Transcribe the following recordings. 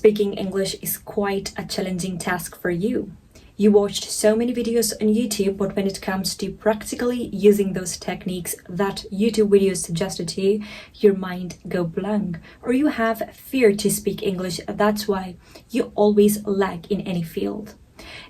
Speaking English is quite a challenging task for you. You watched so many videos on YouTube, but when it comes to practically using those techniques that YouTube videos suggested to you, your mind go blank. Or you have fear to speak English, that's why you always lag in any field.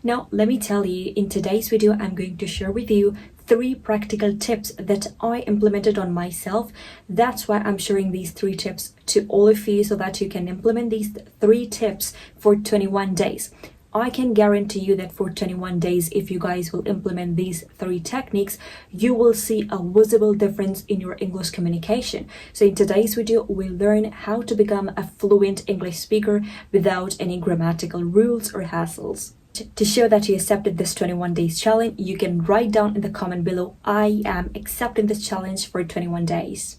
Now, let me tell you, in today's video, I'm going to share with you 3 practical tips that I implemented on myself. That's why I'm sharing these 3 tips to all of you so that you can implement these 3 tips for 21 days. I can guarantee you that for 21 days, if you guys will implement these 3 techniques, you will see a visible difference in your English communication. So in today's video, we'll learn how to become a fluent English speaker without any grammatical rules or hassles. To show that you accepted this 21 days challenge, you can write down in the comment below, I am accepting this challenge for 21 days.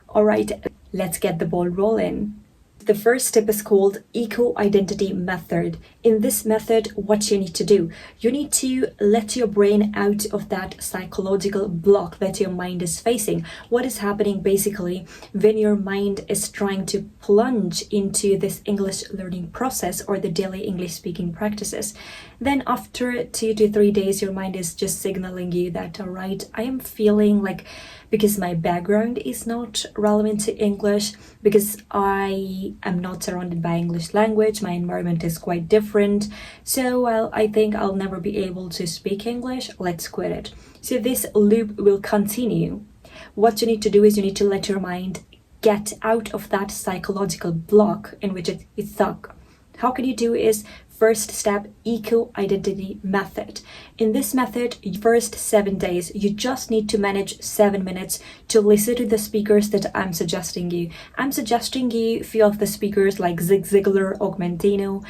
Alright, let's get the ball rolling. The first step is called eco-identity method. In this method, what you need to do, you need to let your brain out of that psychological block that your mind is facing. What is happening basically when your mind is trying to plunge into this English learning process or the daily English speaking practices? Then after 2 to 3 days, your mind is just signaling you that, all right, I am feeling like, because my background is not relevant to English, because I am not surrounded by English language, my environment is quite different, so well, I think I'll never be able to speak English, let's quit it. So this loop will continue. What you need to do is you need to let your mind get out of that psychological block in which it is stuck. How can you do is, first step, eco-identity method. In this method, first 7 days, you just need to manage 7 minutes to listen to the speakers that I'm suggesting you. I'm suggesting you a few of the speakers like Ziglar, Mandino,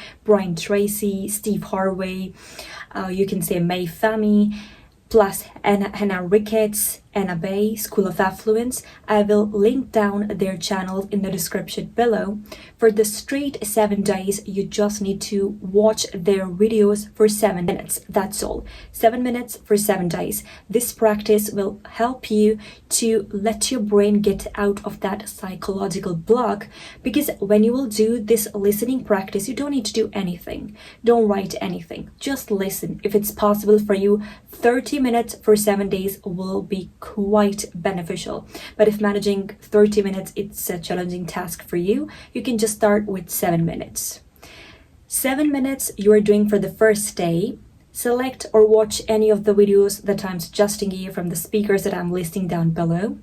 Tracy, Steve Harvey, you can say Pham, plus Ricketts, Bay, School of Affluence. I will link down their channels in the description below. For the straight 7 days, you just need to watch their videos for 7 minutes. That's all. 7 minutes for 7 days. This practice will help you to let your brain get out of that psychological block, because when you will do this listening practice, you don't need to do anything. Don't write anything. Just listen. If it's possible for you, 30 minutes for 7 days will be quite beneficial. But if managing 30 minutes it's a challenging task for you, you can just start with 7 minutes. 7 minutes you are doing for the first day. Select or watch any of the videos that I'm suggesting you from the speakers that I'm listing down below.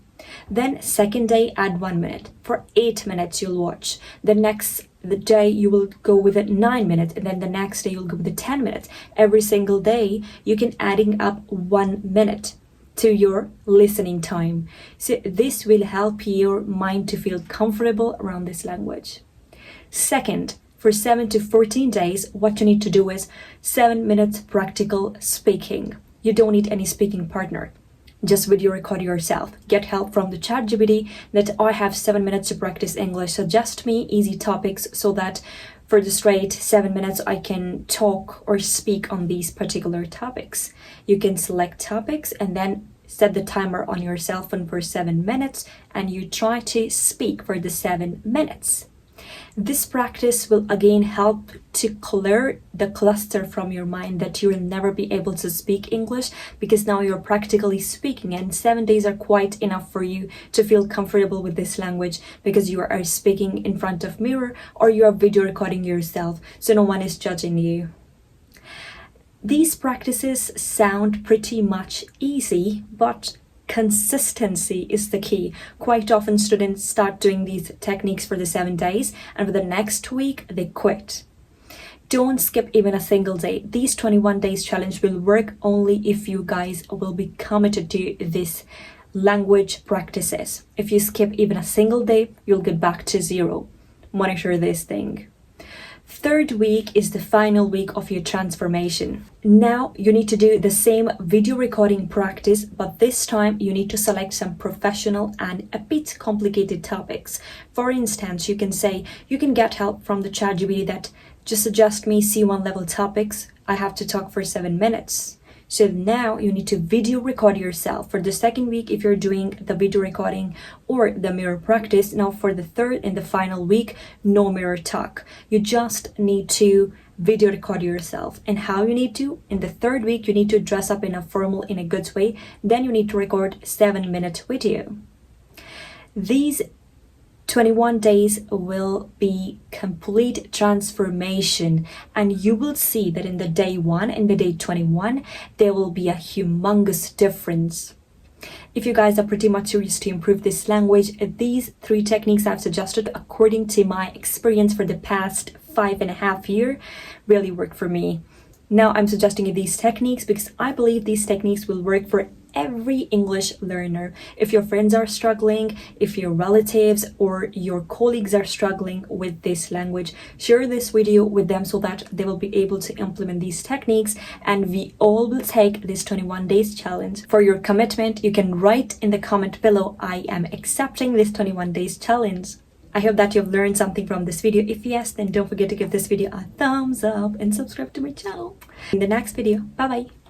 Then second day, add 1 minute. For 8 minutes you'll watch. The day you will go with it 9 minutes, and then the next day you'll go with it 10 minutes. Every single day you can adding up 1 minute to your listening time. So this will help your mind to feel comfortable around this language. Second, for 7 to 14 days, what you need to do is 7 minutes practical speaking. You don't need any speaking partner. Just video record yourself. Get help from the ChatGPT that I have 7 minutes to practice English. Suggest me easy topics so that for the straight 7 minutes I can talk or speak on these particular topics. You can select topics and then set the timer on your cell phone for 7 minutes, and you try to speak for the 7 minutes. This practice will again help to clear the cluster from your mind that you will never be able to speak English, because now you're practically speaking, and 7 days are quite enough for you to feel comfortable with this language, because you are speaking in front of mirror or you are video recording yourself, so no one is judging you. These practices sound pretty much easy, but consistency is the key. Quite often students start doing these techniques for the 7 days, and for the next week they quit. Don't skip even a single day. These 21 days challenge will work only if you guys will be committed to this language practices. If you skip even a single day, you'll get back to 0. Monitor this thing. Third week is the final week of your transformation. Now you need to do the same video recording practice, but this time you need to select some professional and a bit complicated topics. For instance, you can say you can get help from the ChatGPT that just suggest me C1 level topics. I have to talk for 7 minutes. So now you need to video record yourself. For the second week, if you're doing the video recording or the mirror practice, now for the third and the final week, no mirror talk. You just need to video record yourself. And how you need to? In the third week, you need to dress up in a formal, in a good way. Then you need to record 7-minute video. These 21 days will be complete transformation, and you will see that in the day 1 and the day 21 there will be a humongous difference. If you guys are pretty much serious to improve this language, these 3 techniques I've suggested according to my experience for the past 5.5 years really work for me. Now I'm suggesting these techniques because I believe these techniques will work for every English learner. If your friends are struggling, if your relatives or your colleagues are struggling with this language, share this video with them so that they will be able to implement these techniques, and we all will take this 21 days challenge. For your commitment, you can write in the comment below, I am accepting this 21 days challenge. I hope that you've learned something from this video. If yes, then don't forget to give this video a thumbs up and subscribe to my channel. In the next video, bye bye.